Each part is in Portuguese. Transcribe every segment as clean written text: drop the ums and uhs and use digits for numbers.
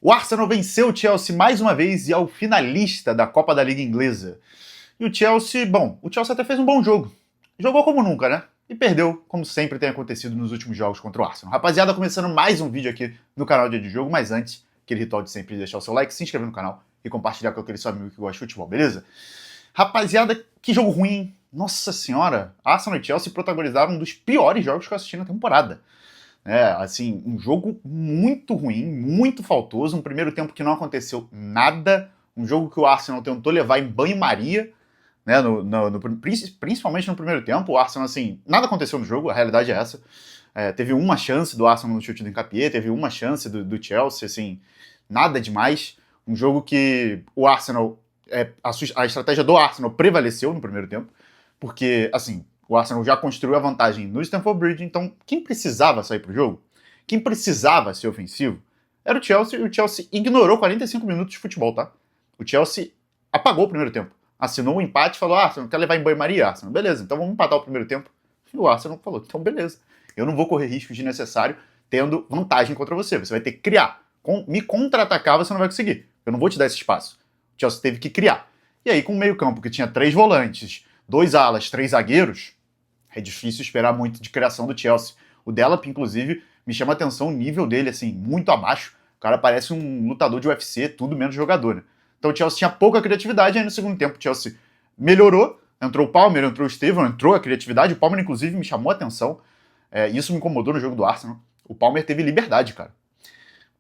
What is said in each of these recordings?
O Arsenal venceu o Chelsea mais uma vez e é o finalista da Copa da Liga Inglesa. E o Chelsea até fez um bom jogo. Jogou como nunca, né? E perdeu, como sempre tem acontecido nos últimos jogos contra o Arsenal. Rapaziada, começando mais um vídeo aqui no canal Dia de Jogo, mas antes, aquele ritual de sempre deixar o seu like, se inscrever no canal e compartilhar com aquele seu amigo que gosta de futebol, beleza? Rapaziada, que jogo ruim, hein? Nossa senhora, Arsenal e Chelsea protagonizaram um dos piores jogos que eu assisti na temporada. Assim, um jogo muito ruim, muito faltoso, um primeiro tempo que não aconteceu nada, um jogo que o Arsenal tentou levar em banho-maria, né, principalmente no primeiro tempo. O Arsenal, assim, nada aconteceu no jogo, a realidade é essa. Teve uma chance do Arsenal no chute do Nketiah, teve uma chance do Chelsea, assim, nada demais. Um jogo que o Arsenal, a estratégia do Arsenal prevaleceu no primeiro tempo, porque, assim, o Arsenal já construiu a vantagem no Stamford Bridge, então quem precisava sair pro jogo, quem precisava ser ofensivo, era o Chelsea, e o Chelsea ignorou 45 minutos de futebol, tá? O Chelsea apagou o primeiro tempo, assinou um empate e falou: Arsenal, quer levar em banho-maria, Arsenal? Beleza, então vamos empatar o primeiro tempo. E o Arsenal falou: então beleza, eu não vou correr riscos desnecessários tendo vantagem contra você, você vai ter que criar. Me contra-atacar você não vai conseguir, eu não vou te dar esse espaço. O Chelsea teve que criar. E aí, com o meio-campo que tinha 3 volantes, 2 alas, 3 zagueiros, é difícil esperar muito de criação do Chelsea. O Delap, inclusive, me chama a atenção o nível dele, assim, muito abaixo. O cara parece um lutador de UFC, tudo menos jogador, né? Então o Chelsea tinha pouca criatividade, aí no segundo tempo o Chelsea melhorou, entrou o Palmer, entrou o Steven, entrou a criatividade. O Palmer, inclusive, me chamou a atenção. Isso me incomodou no jogo do Arsenal. O Palmer teve liberdade, cara.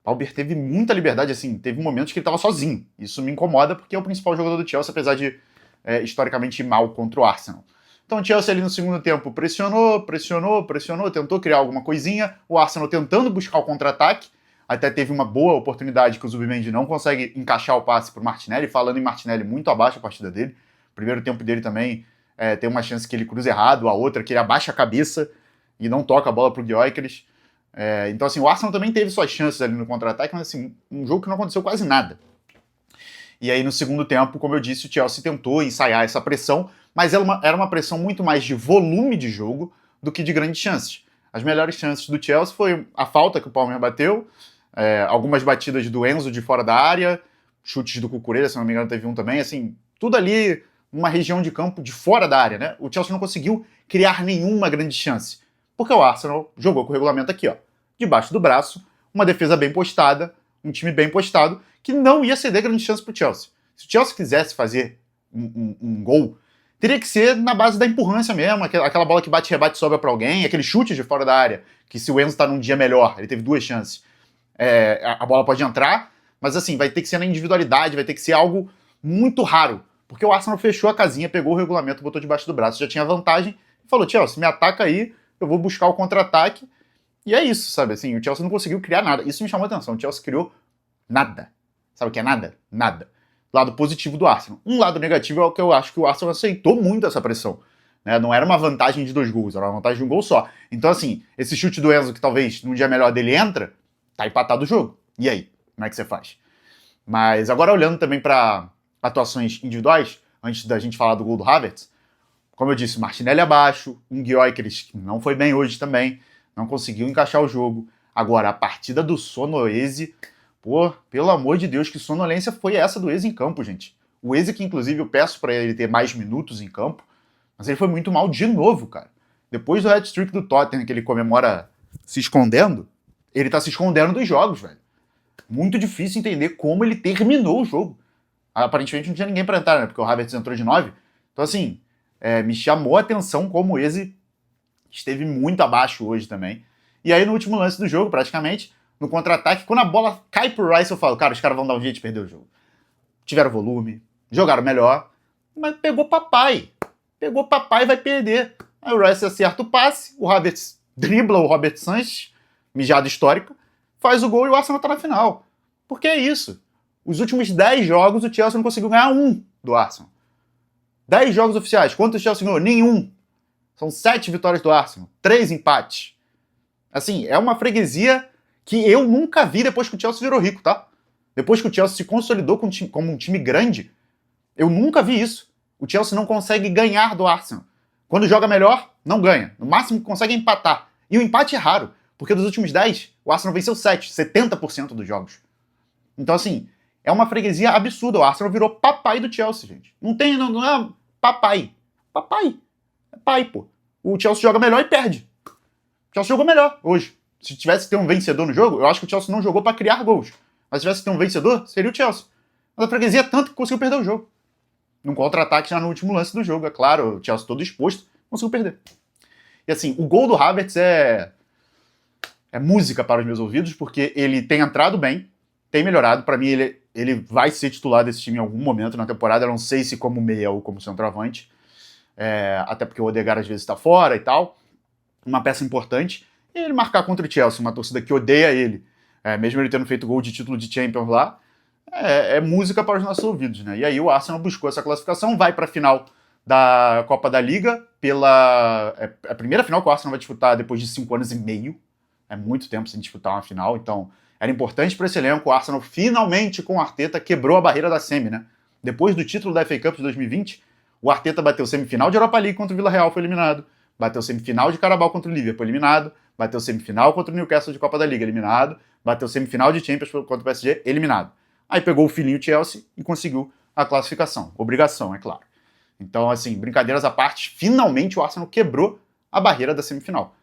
O Palmer teve muita liberdade, assim, teve momentos que ele tava sozinho. Isso me incomoda porque é o principal jogador do Chelsea, apesar de historicamente ir mal contra o Arsenal. Então o Chelsea ali no segundo tempo pressionou, tentou criar alguma coisinha, o Arsenal tentando buscar o contra-ataque, até teve uma boa oportunidade que o Zubimendi não consegue encaixar o passe pro Martinelli, falando em Martinelli, muito abaixo a partida dele. O primeiro tempo dele também tem uma chance que ele cruza errado, a outra que ele abaixa a cabeça e não toca a bola pro Gyökeres. Então assim, o Arsenal também teve suas chances ali no contra-ataque, mas assim, um jogo que não aconteceu quase nada. E aí no segundo tempo, como eu disse, o Chelsea tentou ensaiar essa pressão, mas era uma pressão muito mais de volume de jogo do que de grandes chances. As melhores chances do Chelsea foi a falta que o Palmer bateu, algumas batidas do Enzo de fora da área, chutes do Cucurella, se não me engano teve um também, assim, tudo ali numa região de campo de fora da área, né? O Chelsea não conseguiu criar nenhuma grande chance, porque o Arsenal jogou com o regulamento aqui, ó, debaixo do braço, uma defesa bem postada, um time bem postado, que não ia ceder grande chance pro Chelsea. Se o Chelsea quisesse fazer um gol, teria que ser na base da empurrância mesmo, aquela bola que bate, rebate, sobra pra alguém, aquele chute de fora da área, que se o Enzo tá num dia melhor, ele teve 2 chances, a bola pode entrar, mas assim, vai ter que ser na individualidade, vai ter que ser algo muito raro, porque o Arsenal fechou a casinha, pegou o regulamento, botou debaixo do braço, já tinha vantagem, e falou: Chelsea, me ataca aí, eu vou buscar o contra-ataque, e é isso, sabe, assim, o Chelsea não conseguiu criar nada, isso me chamou a atenção, o Chelsea criou nada. Sabe o que é nada? Nada. Lado positivo do Arsenal. Um lado negativo é o que eu acho que o Arsenal aceitou muito essa pressão. Né? Não era uma vantagem de 2 gols, era uma vantagem de 1 gol só. Então, assim, esse chute do Enzo, que talvez num dia melhor dele entra, tá empatado o jogo. E aí? Como é que você faz? Mas agora olhando também para atuações individuais, antes da gente falar do gol do Havertz, como eu disse, Martinelli abaixo, um Gyökeres que não foi bem hoje também, não conseguiu encaixar o jogo. Agora, a partida do Sonoese, pô, pelo amor de Deus, que sonolência foi essa do Eze em campo, gente. O Eze, que inclusive eu peço pra ele ter mais minutos em campo, mas ele foi muito mal de novo, cara. Depois do hat-trick do Tottenham, que ele comemora se escondendo, ele tá se escondendo dos jogos, velho. Muito difícil entender como ele terminou o jogo. Aparentemente não tinha ninguém pra entrar, né, porque o Havertz entrou de 9. Então assim, me chamou a atenção como o Eze esteve muito abaixo hoje também. E aí no último lance do jogo, praticamente, no contra-ataque, quando a bola cai pro Rice, eu falo: cara, os caras vão dar um jeito de perder o jogo. Tiveram volume, jogaram melhor, mas pegou papai. Pegou papai e vai perder. Aí o Rice acerta o passe, o Havertz dribla o Robert Sanchez, mijada histórica, faz o gol e o Arsenal tá na final. Porque é isso. Os últimos 10 jogos o Chelsea não conseguiu ganhar um do Arsenal. 10 jogos oficiais. Quantos o Chelsea ganhou? Nenhum. São 7 vitórias do Arsenal, 3 empates. Assim, é uma freguesia que eu nunca vi depois que o Chelsea virou rico, tá? Depois que o Chelsea se consolidou como um time grande, eu nunca vi isso. O Chelsea não consegue ganhar do Arsenal. Quando joga melhor, não ganha. No máximo consegue empatar. E o empate é raro, porque dos últimos 10, o Arsenal venceu 7, 70% dos jogos. Então, assim, é uma freguesia absurda. O Arsenal virou papai do Chelsea, gente. Não é papai. Papai. É pai, pô. O Chelsea joga melhor e perde. O Chelsea jogou melhor hoje. Se tivesse que ter um vencedor no jogo, eu acho que o Chelsea não jogou pra criar gols. Mas se tivesse que ter um vencedor, seria o Chelsea. Mas a freguesia é tanto que conseguiu perder o jogo. Num contra-ataque já no último lance do jogo, é claro. O Chelsea todo exposto, conseguiu perder. E assim, o gol do Havertz é música para os meus ouvidos, porque ele tem entrado bem, tem melhorado. Para mim, ele vai ser titular desse time em algum momento na temporada. Eu não sei se como meia ou como centroavante. Até porque o Odegaard às vezes está fora e tal. Uma peça importante. E ele marcar contra o Chelsea, uma torcida que odeia ele, mesmo ele tendo feito gol de título de Champions lá, é música para os nossos ouvidos, né? E aí o Arsenal buscou essa classificação, vai para a final da Copa da Liga, a primeira final que o Arsenal vai disputar depois de 5 anos e meio. É muito tempo sem disputar uma final, então era importante para esse elenco. O Arsenal finalmente, com o Arteta, quebrou a barreira da semi, né? Depois do título da FA Cup de 2020, o Arteta bateu semifinal de Europa League contra o Villarreal, foi eliminado. Bateu semifinal de Carabao contra o Liverpool, eliminado. Bateu semifinal contra o Newcastle de Copa da Liga, eliminado. Bateu semifinal de Champions contra o PSG, eliminado. Aí pegou o filhinho Chelsea e conseguiu a classificação. Obrigação, é claro. Então, assim, brincadeiras à parte, finalmente o Arsenal quebrou a barreira da semifinal.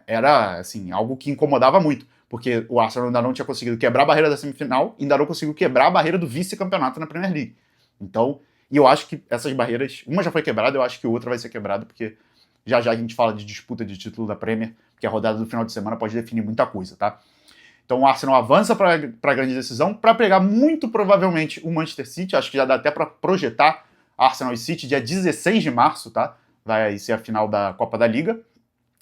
Era, assim, algo que incomodava muito, porque o Arsenal ainda não tinha conseguido quebrar a barreira da semifinal, ainda não conseguiu quebrar a barreira do vice-campeonato na Premier League. Então, e eu acho que essas barreiras, uma já foi quebrada, eu acho que outra vai ser quebrada, porque já a gente fala de disputa de título da Premier, porque a rodada do final de semana pode definir muita coisa, tá? Então o Arsenal avança para a grande decisão, para pegar muito provavelmente o Manchester City, acho que já dá até para projetar Arsenal e City dia 16 de março, tá? Vai ser a final da Copa da Liga,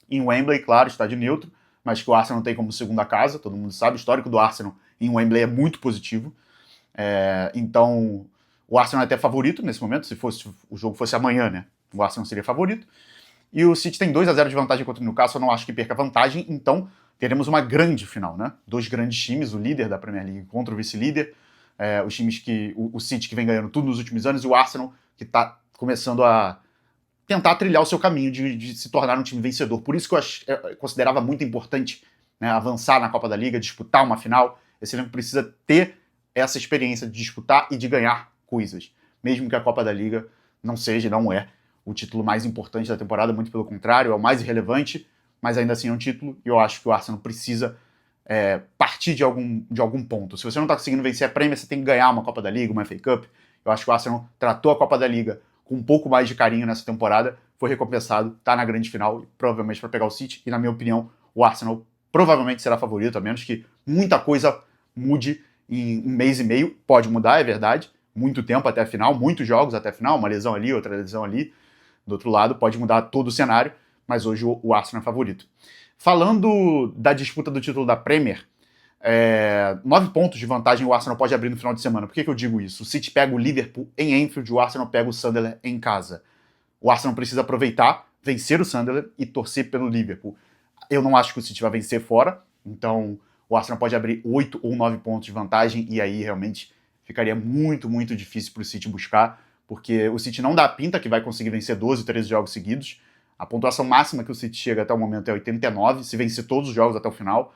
em Wembley, claro, estádio neutro, mas que o Arsenal tem como segunda casa, todo mundo sabe, o histórico do Arsenal em Wembley é muito positivo. Então o Arsenal é até favorito nesse momento, se o jogo fosse amanhã, né? O Arsenal seria favorito. E o City tem 2-0 de vantagem contra o Newcastle, eu não acho que perca vantagem, então teremos uma grande final, né? 2 grandes times, o líder da Premier League contra o vice-líder, os times que... O City que vem ganhando tudo nos últimos anos, e o Arsenal que está começando a tentar trilhar o seu caminho de se tornar um time vencedor. Por isso que eu considerava muito importante, né, avançar na Copa da Liga, disputar uma final. Esse elenco precisa ter essa experiência de disputar e de ganhar coisas, mesmo que a Copa da Liga não é o título mais importante da temporada, muito pelo contrário, é o mais irrelevante, mas ainda assim é um título, e eu acho que o Arsenal precisa partir de algum ponto. Se você não está conseguindo vencer a Premier, você tem que ganhar uma Copa da Liga, uma FA Cup. Eu acho que o Arsenal tratou a Copa da Liga com um pouco mais de carinho nessa temporada, foi recompensado, está na grande final, provavelmente para pegar o City, e na minha opinião, o Arsenal provavelmente será favorito, a menos que muita coisa mude em um mês e meio. Pode mudar, é verdade, muito tempo até a final, muitos jogos até a final, uma lesão ali, outra lesão ali. Do outro lado, pode mudar todo o cenário, mas hoje o Arsenal é favorito. Falando da disputa do título da Premier, 9 pontos de vantagem o Arsenal pode abrir no final de semana. Por que eu digo isso? O City pega o Liverpool em Anfield, o Arsenal pega o Sunderland em casa. O Arsenal precisa aproveitar, vencer o Sunderland e torcer pelo Liverpool. Eu não acho que o City vai vencer fora, então o Arsenal pode abrir 8 ou 9 pontos de vantagem, e aí realmente ficaria muito, muito difícil para o City buscar, porque o City não dá pinta que vai conseguir vencer 12, 13 jogos seguidos. A pontuação máxima que o City chega até o momento é 89, se vencer todos os jogos até o final.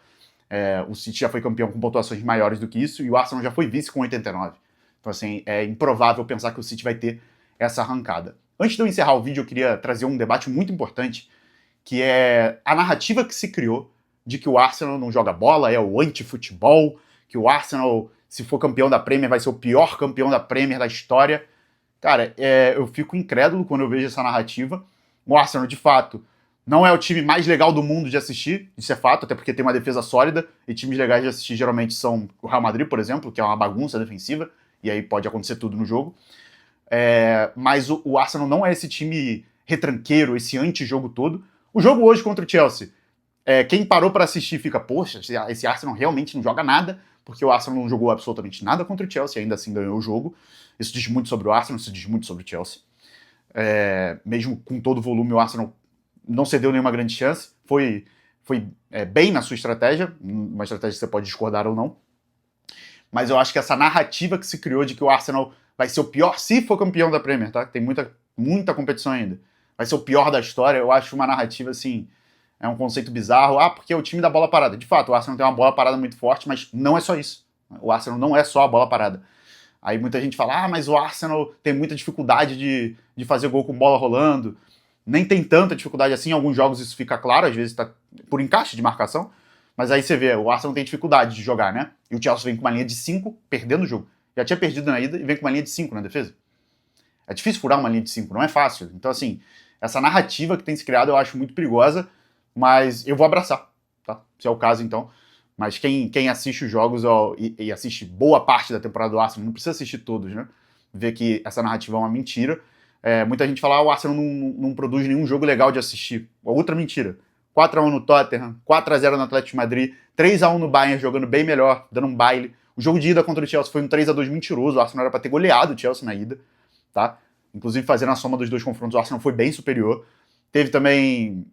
O City já foi campeão com pontuações maiores do que isso, e o Arsenal já foi vice com 89. Então, assim, é improvável pensar que o City vai ter essa arrancada. Antes de eu encerrar o vídeo, eu queria trazer um debate muito importante, que é a narrativa que se criou de que o Arsenal não joga bola, é o anti-futebol, que o Arsenal, se for campeão da Premier, vai ser o pior campeão da Premier da história. Cara, eu fico incrédulo quando eu vejo essa narrativa. O Arsenal, de fato, não é o time mais legal do mundo de assistir, isso é fato, até porque tem uma defesa sólida, e times legais de assistir geralmente são o Real Madrid, por exemplo, que é uma bagunça defensiva, e aí pode acontecer tudo no jogo. Mas o Arsenal não é esse time retranqueiro, esse anti-jogo todo. O jogo hoje contra o Chelsea, quem parou para assistir fica, poxa, esse Arsenal realmente não joga nada, porque o Arsenal não jogou absolutamente nada contra o Chelsea, ainda assim ganhou o jogo. Isso diz muito sobre o Arsenal, isso diz muito sobre o Chelsea. Mesmo com todo o volume, o Arsenal não cedeu nenhuma grande chance, foi bem na sua estratégia, uma estratégia que você pode discordar ou não, mas eu acho que essa narrativa que se criou de que o Arsenal vai ser o pior, se for campeão da Premier, tá? Tem muita competição ainda, vai ser o pior da história, eu acho uma narrativa assim, é um conceito bizarro, porque é o time da bola parada. De fato, o Arsenal tem uma bola parada muito forte, mas não é só isso. O Arsenal não é só a bola parada. Aí muita gente fala, mas o Arsenal tem muita dificuldade de fazer gol com bola rolando. Nem tem tanta dificuldade assim, em alguns jogos isso fica claro, às vezes tá por encaixe de marcação, mas aí você vê, o Arsenal tem dificuldade de jogar, né? E o Chelsea vem com uma linha de 5, perdendo o jogo. Já tinha perdido na ida e vem com uma linha de 5 na defesa. É difícil furar uma linha de 5, não é fácil. Então, assim, essa narrativa que tem se criado eu acho muito perigosa, mas eu vou abraçar, tá? Se é o caso, então. Mas quem assiste os jogos e assiste boa parte da temporada do Arsenal, não precisa assistir todos, né? Vê que essa narrativa é uma mentira. Muita gente fala, o Arsenal não produz nenhum jogo legal de assistir. Outra mentira. 4x1 no Tottenham, 4x0 no Atlético de Madrid, 3x1 no Bayern, jogando bem melhor, dando um baile. O jogo de ida contra o Chelsea foi um 3x2 mentiroso, o Arsenal era pra ter goleado o Chelsea na ida, tá? Inclusive, fazendo a soma dos dois confrontos, o Arsenal foi bem superior. Teve também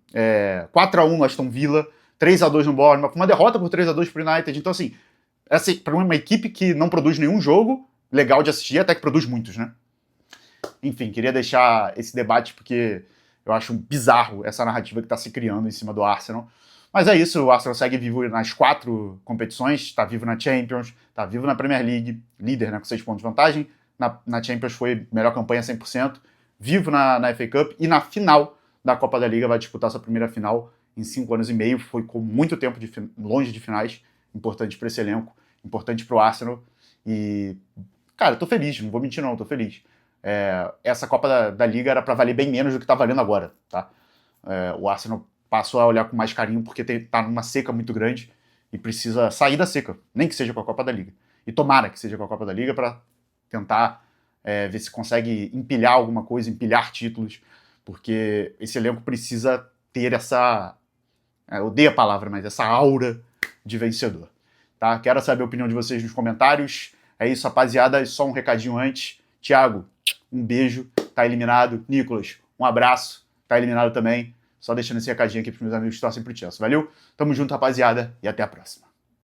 4x1 no Aston Villa, 3x2 no Bournemouth, uma derrota por 3x2 pro United. Então, assim, para uma equipe que não produz nenhum jogo legal de assistir, até que produz muitos, né? Enfim, queria deixar esse debate porque eu acho bizarro essa narrativa que está se criando em cima do Arsenal. Mas é isso, o Arsenal segue vivo nas 4 competições, está vivo na Champions, está vivo na Premier League, líder, né, com 6 pontos de vantagem. Na Champions foi melhor campanha 100%, vivo na FA Cup e na final da Copa da Liga vai disputar sua primeira final em 5 anos e meio, foi com muito tempo longe de finais, importante para esse elenco, importante para o Arsenal. E, cara, tô feliz, não vou mentir não, tô feliz. Essa Copa da Liga era para valer bem menos do que está valendo agora, tá? O Arsenal passou a olhar com mais carinho porque tá numa seca muito grande e precisa sair da seca, nem que seja com a Copa da Liga. E tomara que seja com a Copa da Liga para tentar ver se consegue empilhar alguma coisa, empilhar títulos, porque esse elenco precisa ter essa... eu odeio a palavra, mas essa aura de vencedor. Tá? Quero saber a opinião de vocês nos comentários. É isso, rapaziada. Só um recadinho antes. Thiago, um beijo, tá eliminado. Nicolas, um abraço, tá eliminado também. Só deixando esse recadinho aqui pros meus amigos que torcem pro Chelsea. Valeu? Tamo junto, rapaziada, e até a próxima.